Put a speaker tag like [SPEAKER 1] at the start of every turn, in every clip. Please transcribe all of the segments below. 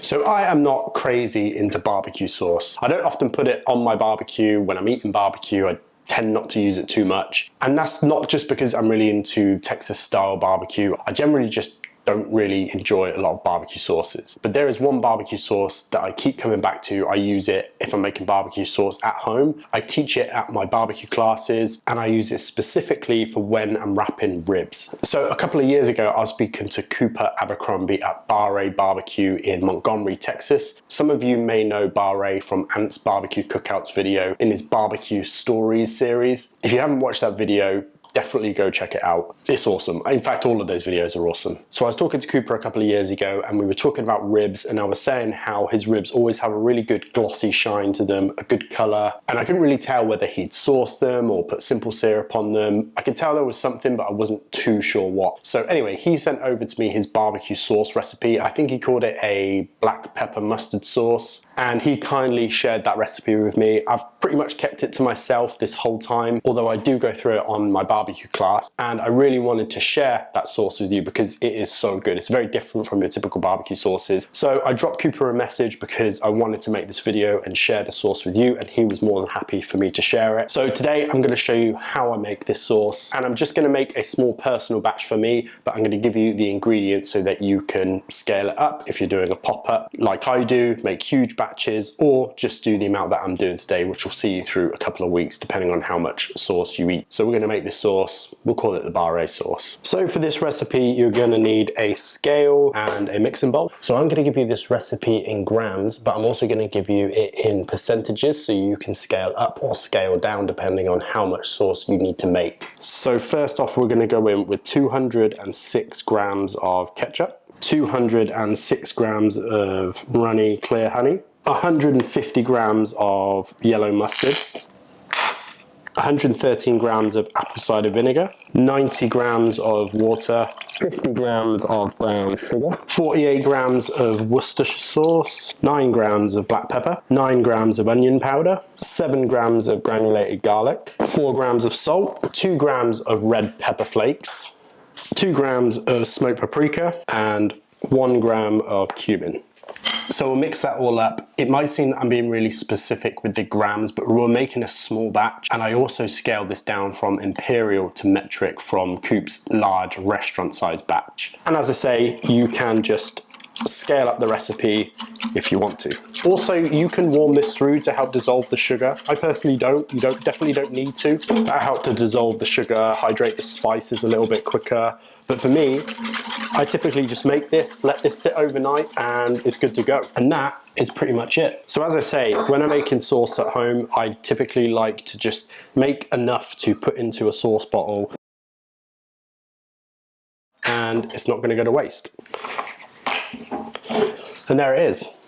[SPEAKER 1] So I am not crazy into barbecue sauce. I don't often put it on my barbecue when I'm eating barbecue. I tend not to use it too much. And that's not just because I'm really into Texas style barbecue. I generally just don't really enjoy a lot of barbecue sauces. But there is one barbecue sauce that I keep coming back to. I use it if I'm making barbecue sauce at home. I teach it at my barbecue classes, and I use it specifically for when I'm wrapping ribs. So a couple of years ago, I was speaking to Cooper Abercrombie at Bar Barbecue in Montgomery, Texas. Some of you may know Bar from Ant's Barbecue Cookouts video in his Barbecue Stories series. If you haven't watched that video, definitely go check it out. It's awesome. In fact, all of those videos are awesome. So I was talking to Cooper a couple of years ago, and we were talking about ribs, and I was saying how his ribs always have a really good glossy shine to them, a good color, and I couldn't really tell whether he'd sauced them or put simple syrup on them. I could tell there was something, but I wasn't too sure what. So anyway, he sent over to me his barbecue sauce recipe. I think he called it a black pepper mustard sauce, and he kindly shared that recipe with me. I've pretty much kept it to myself this whole time, although I do go through it on my barbecue class, and I really wanted to share that sauce with you because it is so good. It's very different from your typical barbecue sauces. So I dropped Cooper a message because I wanted to make this video and share the sauce with you, and he was more than happy for me to share it. So today I'm going to show you how I make this sauce, and I'm just going to make a small personal batch for me, but I'm going to give you the ingredients so that you can scale it up if you're doing a pop-up like I do, make huge batches, or just do the amount that I'm doing today, which will see you through a couple of weeks depending on how much sauce you eat. So we're going to make this sauce. We'll call it the Bar sauce. So for this recipe, you're going to need a scale and a mixing bowl. So I'm going to give you this recipe in grams, but I'm also going to give you it in percentages so you can scale up or scale down depending on how much sauce you need to make. So first off, we're going to go in with 206 grams of ketchup, 206 grams of runny clear honey, 150 grams of yellow mustard, 113 grams of apple cider vinegar, 90 grams of water, 50 grams of brown sugar, 48 grams of Worcestershire sauce, 9 grams of black pepper, 9 grams of onion powder, 7 grams of granulated garlic, 4 grams of salt, 2 grams of red pepper flakes, 2 grams of smoked paprika, and 1 gram of cumin. So we'll mix that all up. It might seem I'm being really specific with the grams, but we're making a small batch, and I also scaled this down from imperial to metric from Coop's large restaurant size batch. And as I say, you can just scale up the recipe if you want to. Also, you can warm this through to help dissolve the sugar. I personally don't. You definitely don't need to. That helps to dissolve the sugar, hydrate the spices a little bit quicker. But for me, I typically just make this, let this sit overnight, and it's good to go. And that is pretty much it. So as I say, when I'm making sauce at home, I typically like to just make enough to put into a sauce bottle, and it's not going to go to waste. And there it is.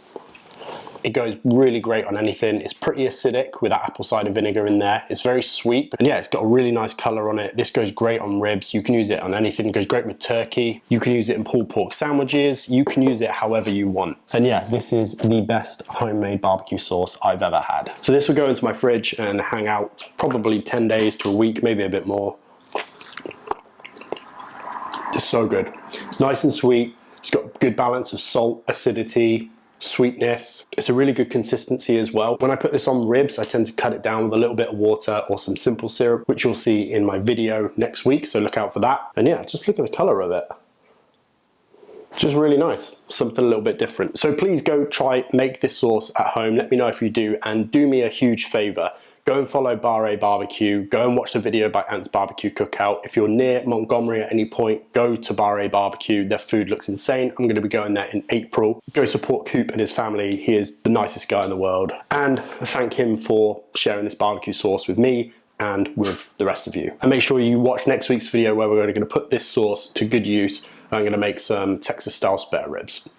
[SPEAKER 1] It goes really great on anything. It's pretty acidic with that apple cider vinegar in there. It's very sweet, and yeah, it's got a really nice color on it. This goes great on ribs. You can use it on anything. It goes great with turkey. You can use it in pulled pork sandwiches. You can use it however you want. And yeah, this is the best homemade barbecue sauce I've ever had. So this will go into my fridge and hang out probably 10 days to a week, maybe a bit more. It's so good. It's nice and sweet. It's got a good balance of salt, acidity, sweetness. It's a really good consistency as well. When I put this on ribs, I tend to cut it down with a little bit of water or some simple syrup, which you'll see in my video next week, so look out for that. And yeah, just look at the color of it. Just really nice, something a little bit different. So please go try, make this sauce at home. Let me know if you do, and do me a huge favor. Go and follow Bar Barbecue. Go and watch the video by Ant's Barbecue Cookout. If you're near Montgomery at any point, go to Bar Barbecue. Their food looks insane. I'm going to be going there in April. Go support Coop and his family. He is the nicest guy in the world. And thank him for sharing this barbecue sauce with me and with the rest of you. And make sure you watch next week's video where we're going to put this sauce to good use. I'm going to make some Texas style spare ribs.